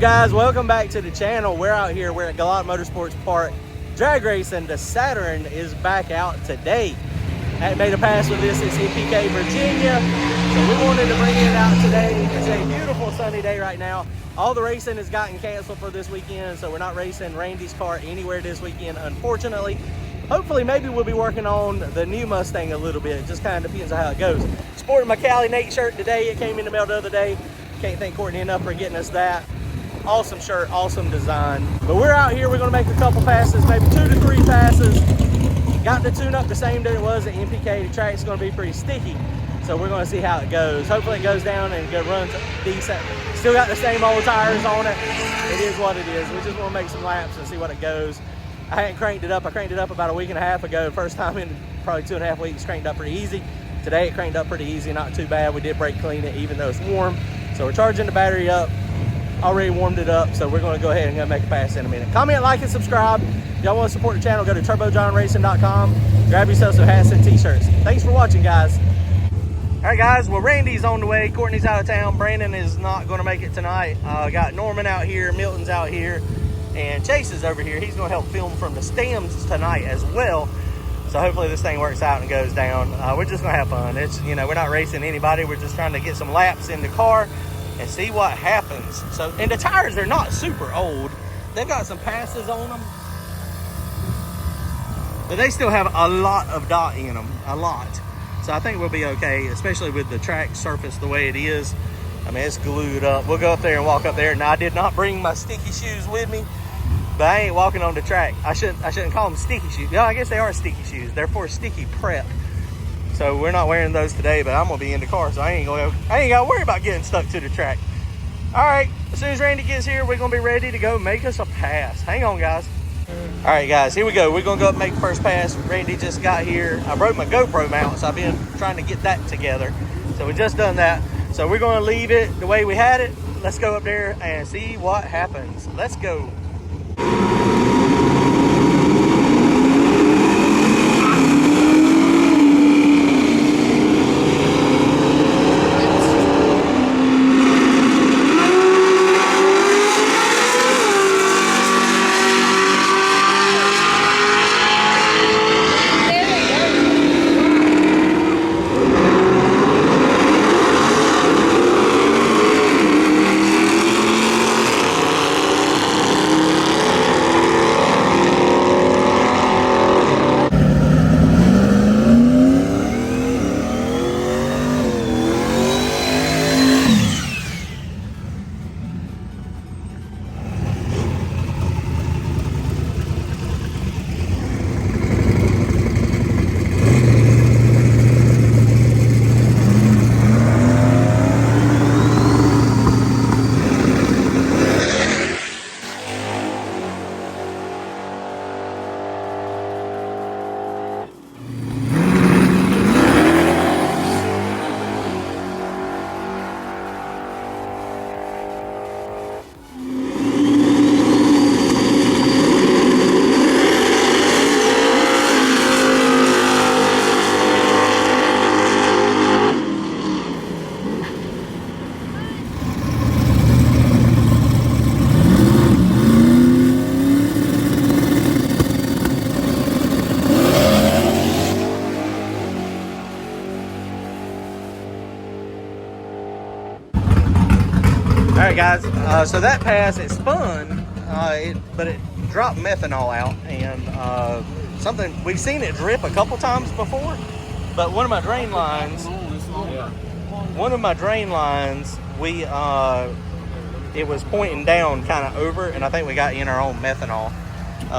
guys? Welcome back to the channel. We're out here, we're at Galot Motorsports Park drag racing. The Saturn is back out today. I made a pass with this. It's NPK Virginia, so we wanted to bring it out today. It's a beautiful sunny day right now. All the racing has gotten canceled for this weekend, so we're not racing Randy's car anywhere this weekend, unfortunately. Hopefully, maybe we'll be working on the new Mustang a little bit. It just kind of depends on how it goes. Sporting my Cali Nate shirt today. It came in the mail the other day. Can't thank Courtney enough for getting us that. Awesome shirt, awesome design. But we're out here, we're gonna make a couple passes, maybe 2 to 3 passes. Got the tune up the same that it was at NPK. The track's gonna be pretty sticky, so we're gonna see how it goes. Hopefully it goes down and it runs decent. Still got the same old tires on it. It is what it is. We just wanna make some laps and see what it goes. I hadn't cranked it up. I cranked it up about a week and a half ago. First time in probably 2.5 weeks, cranked up pretty easy. Today it cranked up pretty easy, not too bad. We did brake clean it even though it's warm. So we're charging the battery up. Already warmed it up, so we're going to go ahead and go make a pass in a minute. Comment, like, and subscribe. If y'all want to support the channel, go to turbojohnracing.com. Grab yourself some hats and t-shirts. Thanks for watching, guys. All right, guys. Well, Randy's on the way. Courtney's out of town. Brandon is not going to make it tonight. Got Norman out here. Milton's out here. And Chase is over here. He's going to help film from the stands tonight as well. So hopefully this thing works out and goes down. We're just going to have fun. It's, you know, we're not racing anybody. We're just trying to get some laps in the car and see what happens. So, and the tires are not super old. They've got some passes on them, but they still have a lot of dot in them, a lot. So I think we'll be okay, especially with the track surface the way it is. I mean, it's glued up. We'll go up there and walk up there. Now, I did not bring my sticky shoes with me, but I ain't walking on the track. I shouldn't call them sticky shoes. Yeah, I guess they are sticky shoes. They're for sticky prep. So we're not wearing those today, but I'm gonna be in the car, so I ain't gotta worry about getting stuck to the track. All right, as soon as Randy gets here, we're gonna be ready to go make us a pass. Hang on, guys. All right, guys, here we go. We're gonna go up and make the first pass. Randy just got here. I broke my GoPro mount, so I've been trying to get that together. So we just done that. So we're gonna leave it the way we had it. Let's go up there and see what happens. Let's go. All right, guys, so that pass, it spun, but it dropped methanol out, and something, we've seen it drip a couple times before, but one of my drain lines, it was pointing down kind of over, and I think we got in our own methanol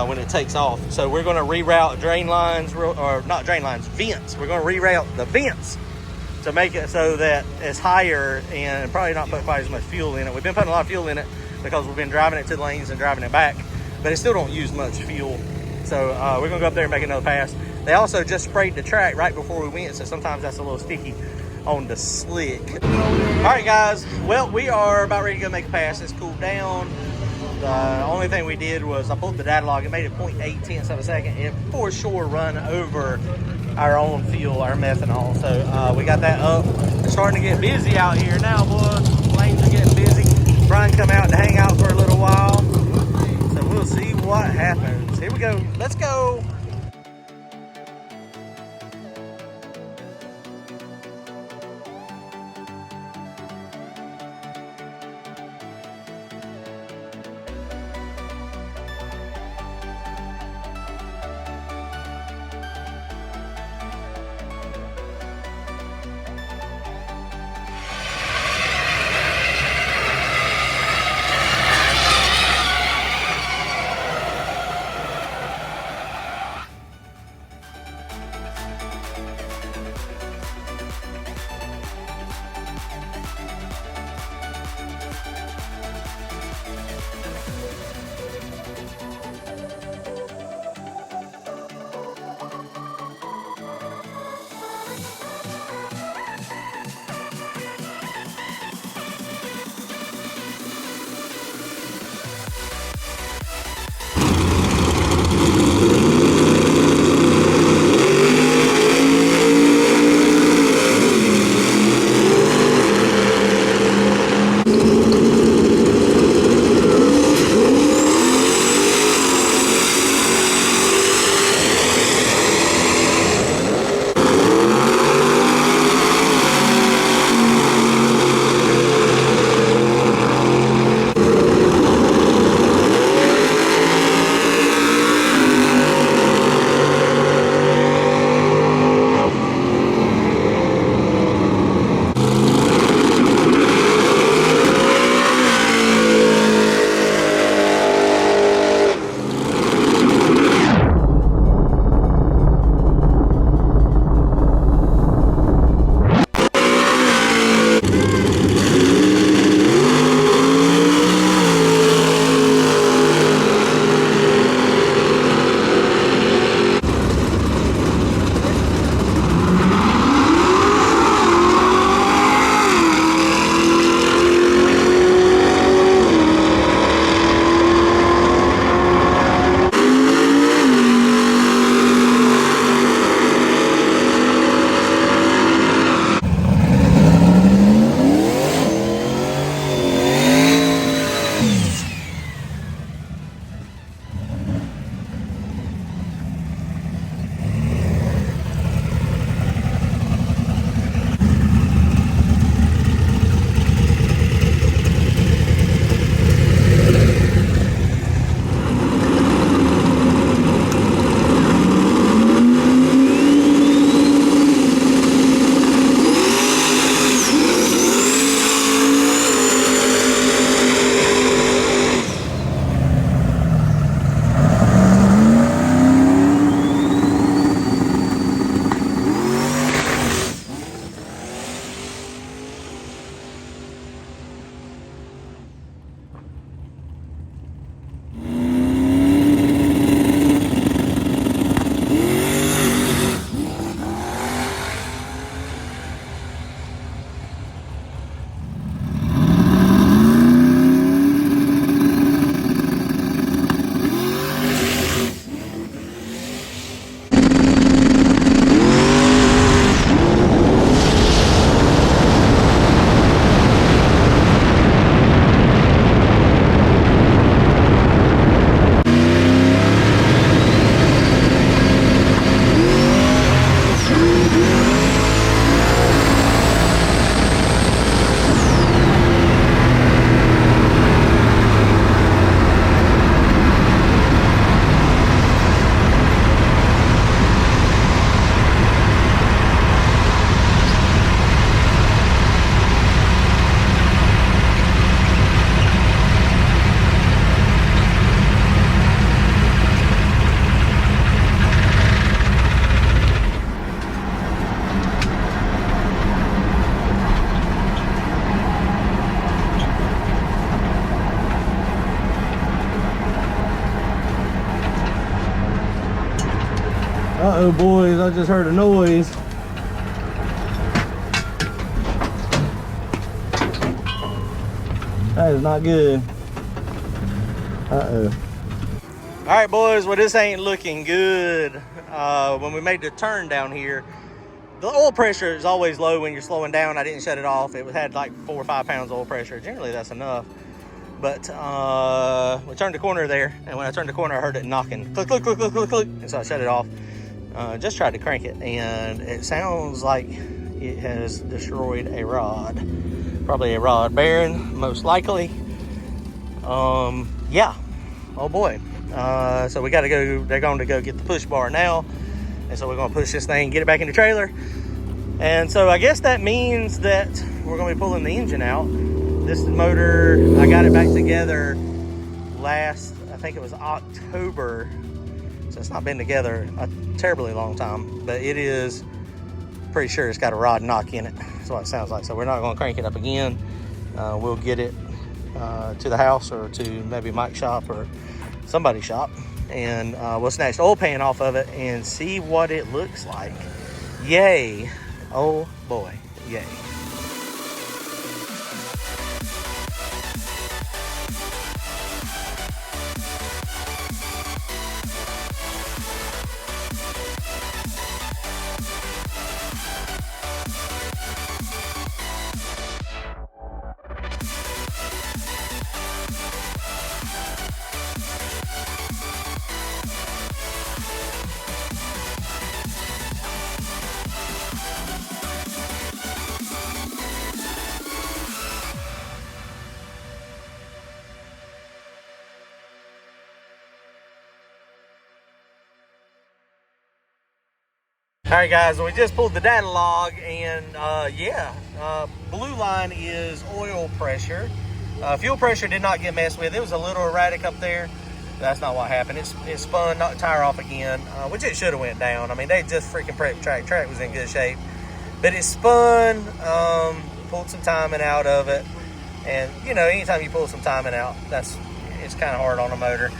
when it takes off. So we're going to reroute drain lines, or not drain lines, vents. We're going to reroute the vents to make it so that it's higher and probably not put quite as much fuel in it. We've been putting a lot of fuel in it because we've been driving it to the lanes and driving it back, but it still don't use much fuel. So we're gonna go up there and make another pass. They also just sprayed the track right before we went, so sometimes that's a little sticky on the slick. All right, guys, well, we are about ready to go make a pass. It's cooled down. The only thing we did was I pulled the data log and made it 0.8 tenths of a second. It for sure run over our own fuel, our methanol. So we got that up. It's starting to get busy out here now, boys. Lanes are getting busy. Brian come out to hang out for a little while. So we'll see what happens. Here we go. Let's go. Uh-oh, boys, I just heard a noise. That is not good. Uh-oh. All right, boys, well, this ain't looking good. When we made the turn down here, the oil pressure is always low when you're slowing down. I didn't shut it off. It had like 4 or 5 pounds of oil pressure. Generally, that's enough. But we turned the corner there, and when I turned the corner, I heard it knocking. Click, click, click, click, click, click. And so I shut it off. Just tried to crank it, and it sounds like it has destroyed a rod. Probably a rod bearing, most likely. Yeah. Oh boy. So we got to go. They're going to go get the push bar now, and so we're going to push this thing, get it back in the trailer. And so I guess that means that we're going to be pulling the engine out. This motor, I got it back together last, I think it was October. So it's not been together a terribly long time, but it is pretty sure it's got a rod knock in it. That's what it sounds like. So we're not going to crank it up again. We'll get it to the house or to maybe Mike's shop or somebody's shop, and we'll snatch the oil pan off of it and see what it looks like. Yay. Oh boy, yay. All right, guys, we just pulled the data log, and blue line is oil pressure. Fuel pressure did not get messed with. It was a little erratic up there. That's not what happened. It spun, knocked the tire off again, which it should have went down. I mean, they just freaking prepped track. Track was in good shape. But it spun, pulled some timing out of it. And, you know, anytime you pull some timing out, it's kind of hard on a motor.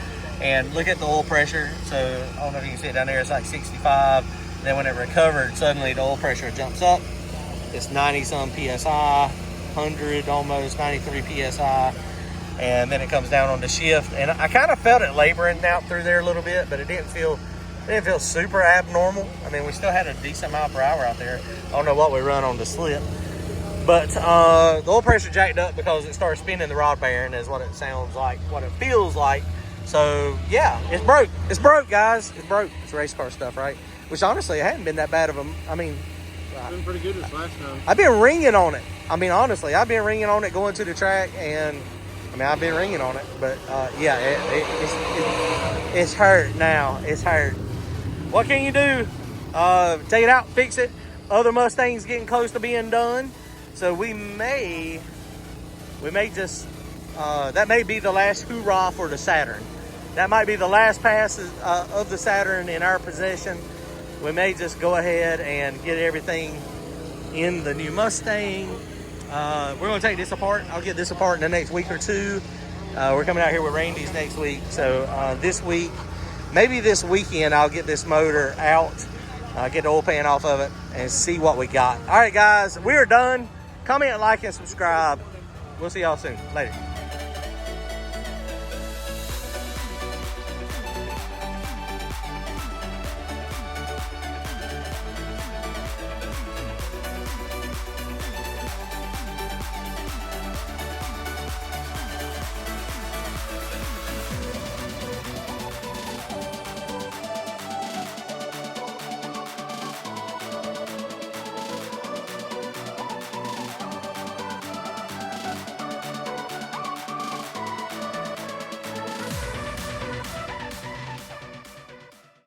And look at the oil pressure. So, I don't know if you can see it down there. It's like 65. Then when it recovered, suddenly the oil pressure jumps up. It's 90-some PSI, 100 almost, 93 PSI. And then it comes down on the shift. And I kind of felt it laboring out through there a little bit, but it didn't feel super abnormal. I mean, we still had a decent mile per hour out there. I don't know what we run on the slip. But the oil pressure jacked up because it started spinning the rod bearing, is what it sounds like, what it feels like. So, yeah, it's broke. It's broke, guys. It's broke. It's race car stuff, right? Which, honestly, it hadn't been that bad of a... I mean... It's been pretty good this last time. I've been ringing on it. I mean, honestly, I've been ringing on it going to the track, and... I mean, I've been ringing on it. But, yeah, it's hurt now. It's hurt. What can you do? Take it out, fix it. Other Mustangs getting close to being done. So we may just... that may be the last hoorah for the Saturn. That might be the last pass of the Saturn in our possession. We may just go ahead and get everything in the new Mustang. We're going to take this apart. I'll get this apart in the next week or two. We're coming out here with Randy's next week. So this week, maybe this weekend, I'll get this motor out, get the oil pan off of it, and see what we got. All right, guys, we are done. Comment, like, and subscribe. We'll see y'all soon. Later.